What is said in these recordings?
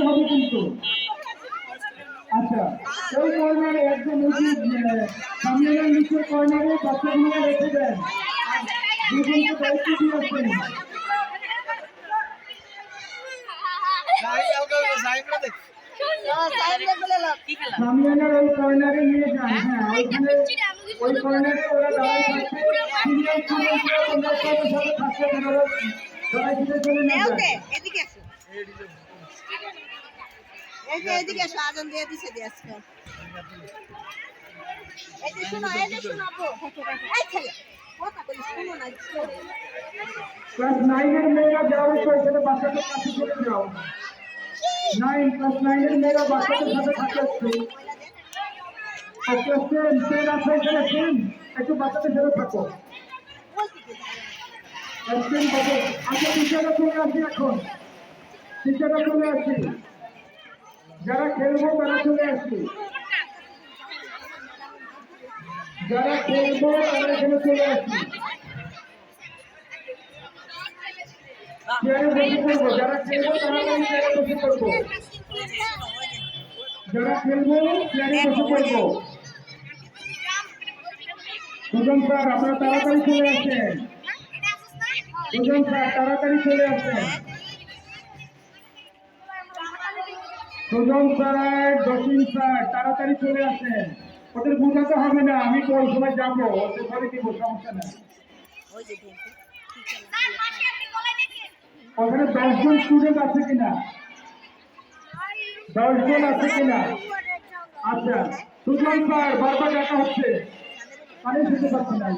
হবে কিন্তু। আচ্ছা, ওই কর্নারে একদম সামনের নিচের কর্নারে বাচ্চাগুলো রেখে দেন, দুজনকে দায়িত্ব দিয়েছেন। সামনের ওই কর্নারে নিয়ে যান। হ্যাঁ, ওইখানে ওই কর্নারে ওরা দাঁড়ায় থাকছে। তোমরা সবার সাথে থাকছে, সবাই ফিরে চলে যাবে। এই যে এদিকে এসো, আজান দিয়ে দিছে দিয়ে আজকে। এই যে শোনো, এই যে শোনো আপু, এই ছেলে কথা বলি শুনো না। ক্লাস 9 এর মেয়েরা যাও, সেটা বাচ্চাদের কাছে চলে যাও। 9 ক্লাস 9 এর মেয়েরা বাচ্চাদের সাথে থাকছে। আচ্ছা, সেন আছে এখানে, সেন একটু বাচ্চাদের সাথে থাকো। আচ্ছা, টিচাররা চলে আসি এখন, টিচাররা চলে আসি, যারা খেলবো তারা চলে আসি, যারা খেলবো তারা এখানে চলে আসি। চেয়ারে বসে পড়বো, যারা খেলবো তারা চেয়ারে বসে পড়বো, যারা খেলবো চেয়ারে বসে পড়বো। সুজন স্যার আপনারা তাড়াতাড়ি চলে আসেন, সুজন স্যার তাড়াতাড়ি চলে আসেন। সুজন স্যার, জসিম স্যার তাড়াতাড়ি চলে আসেন। ওদের বোঝাতে হবে না, আমি তো ওই সময় যাবো, ওদের ঘরে দিব, সমস্যা নেই। ওখানে 10 জন স্টুডেন্ট আছে কিনা, 10 জন আছে কিনা? আচ্ছা, সুজন স্যার বারবার ডাকা হচ্ছে, পানি খেতে পারছি না,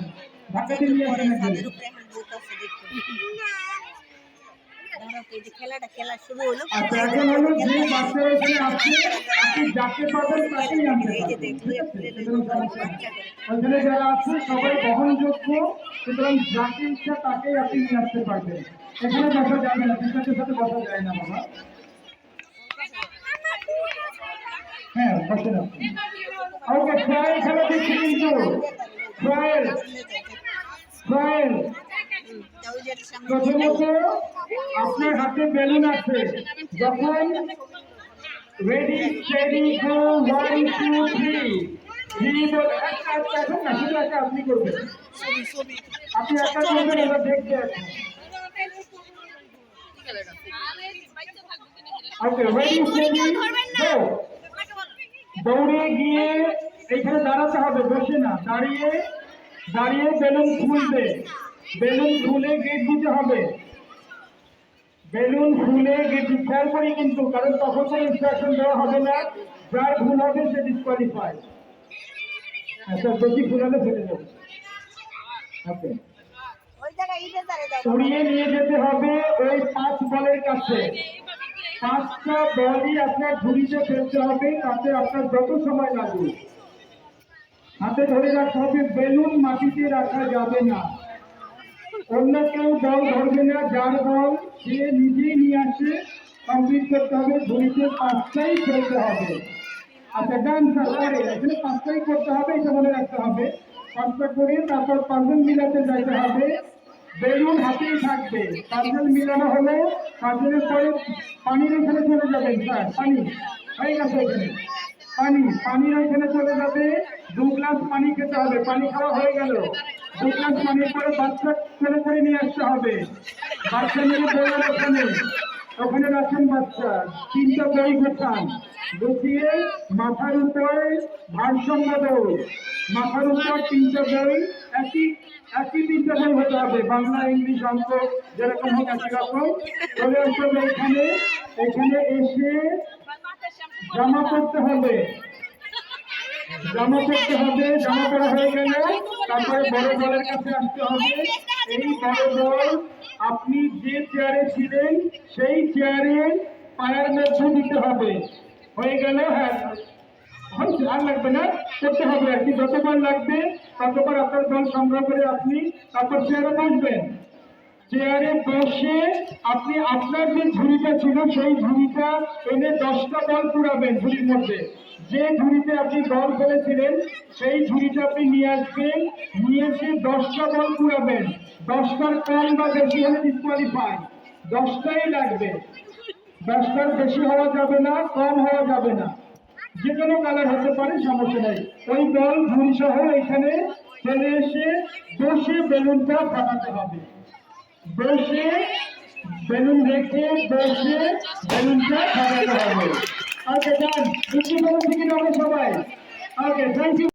ঢাকা দিয়ে নিয়ে আসেন নাকি? খেলাটা খেলা শুরু হলো। আচ্ছা, এখন হলো যে বাচ্চারা এখানে আসছে, আপনি যাকে পাবেন তাকেই আনতে পারবেন। ওখানে যারা আছে সবাই বহনযোগ্য, সুতরাং যাকে ইচ্ছা তাকেই আপনি নিয়ে আসতে পারবেন। এখানে বসা যাবে না, টিচারদের সাথে বসা যায় না বাবা। হ্যাঁ, বসে না। ওকে, ট্রায়াল খেলা দিচ্ছি কিন্তু, ট্রায়াল ট্রায়াল। প্রথমত আপনার হাতে বেলুন আছে, যখন রেডি স্টেডি গো 1 2 3 বলে এখন না, শুধু একটা আপনি করবেন, আপনি একটা করবেন, ওরা দেখবে। ওকে, রেডি স্টেডি গো। দৌড়ে গিয়ে এখানে দাঁড়াতে হবে, বসে না, দাঁড়িয়ে দাঁড়িয়ে বেলুন খুলবে, বেলুন খুলে গেট দিতে হবে, বেলুন খুলে গেট খেয়াল করি কিন্তু, কারণ তখন কোনো ইনস্ট্রাকশন দেওয়া হবে না, যার ভুল হবে সে ডিসকোয়ালিফাই। আচ্ছা, বেশি ফুলালে ফেটে যাবে। ওকে, উড়িয়ে নিয়ে যেতে হবে ওই 5 বলের কাছে, 5টা বলই আপনার ঝুড়িতে ফেলতে হবে, তাতে আপনার যত সময় লাগুক। হাতে ধরে রাখতে হবে, বেলুন মাটিতে রাখা যাবে না, অন্য কেউ বল ধরবে না, যার বল সে নিজেই নিয়ে আসে, কমপ্লিট করতে হবে, ঝুড়িতে 5টাই ফেলতে হবে। আচ্ছা, ডান স্যার, এখানে 5টাই করতে হবে, এটা মনে রাখতে হবে। 5টা করে তারপর পাজল মিলাতে যাইতে হবে, বেলুন হাতেই থাকবে, পাজল মিলানো হলে পাজলের পরে পানির এখানে চলে যাবেন স্যার, পানি হয়ে গেছে, এখানে পানির এখানে চলে যাবে, 2 গ্লাস পানি খেতে হবে, পানি খাওয়া হয়ে গেল, 2 গ্লাস পানির পরে বাচ্চা ছেলে করে নিয়ে আসতে হবে, বাচ্চা নিয়ে বললেন ওখানে, ওখানে রাখেন বাচ্চা, 3টা বই গোছান, গুছিয়ে মাথার উপরে ভারসাম্য দৌড়, মাথার উপর 3টা বই, একই 3টা বই হতে হবে, বাংলা ইংলিশ অঙ্ক যেরকম হোক একই রকম। চলে আসতে হবে এখানে, এখানে এসে জমা করতে হবে, জমা করতে হবে, জমা করা হয়ে গেলে তারপরে বড় দলের কাছে আসতে হবে। এই বড় দল আপনি যে চেয়ারে ছিলেন সেই চেয়ারে পায়ের মধ্যে দিতে হবে, হয়ে গেল। হ্যাঁ, আর লাগবে না, করতে হবে আর কি, যতবার লাগবে ততবার আপনার দল সংগ্রহ করে আপনি তারপর চেয়ারে বসবেন। চেয়ারে বসে আপনি আপনার যে ঝুড়িটা ছিল সেই ঝুড়িটা এনে 10টা বল পুরাবেন ঝুড়ির মধ্যে, যে ঝুড়িতে আপনি বল ফেলেছিলেন সেই ঝুড়িটা আপনি নিয়ে আসবেন, নিয়ে এসে 10টা বল পুরাবেন, 10টার কম বা বেশি হলে ডিসকোয়ালিফাই। 10টাই লাগবে, 10টার বেশি হওয়া যাবে না, কম হওয়া যাবে না, যে কোনো কালার হতে পারে, সমস্যা নেই। ওই বল ঘুড়ি সহ এখানে চলে এসে বসে বেলুনটা ফাটাতে হবে, বসে বেলুন রেখে বসে বেলুনটা ফাটাতে হবে। ওকে ডান, বুঝতে পারছি কি না সবাই? ওকে, থ্যাংক ইউ।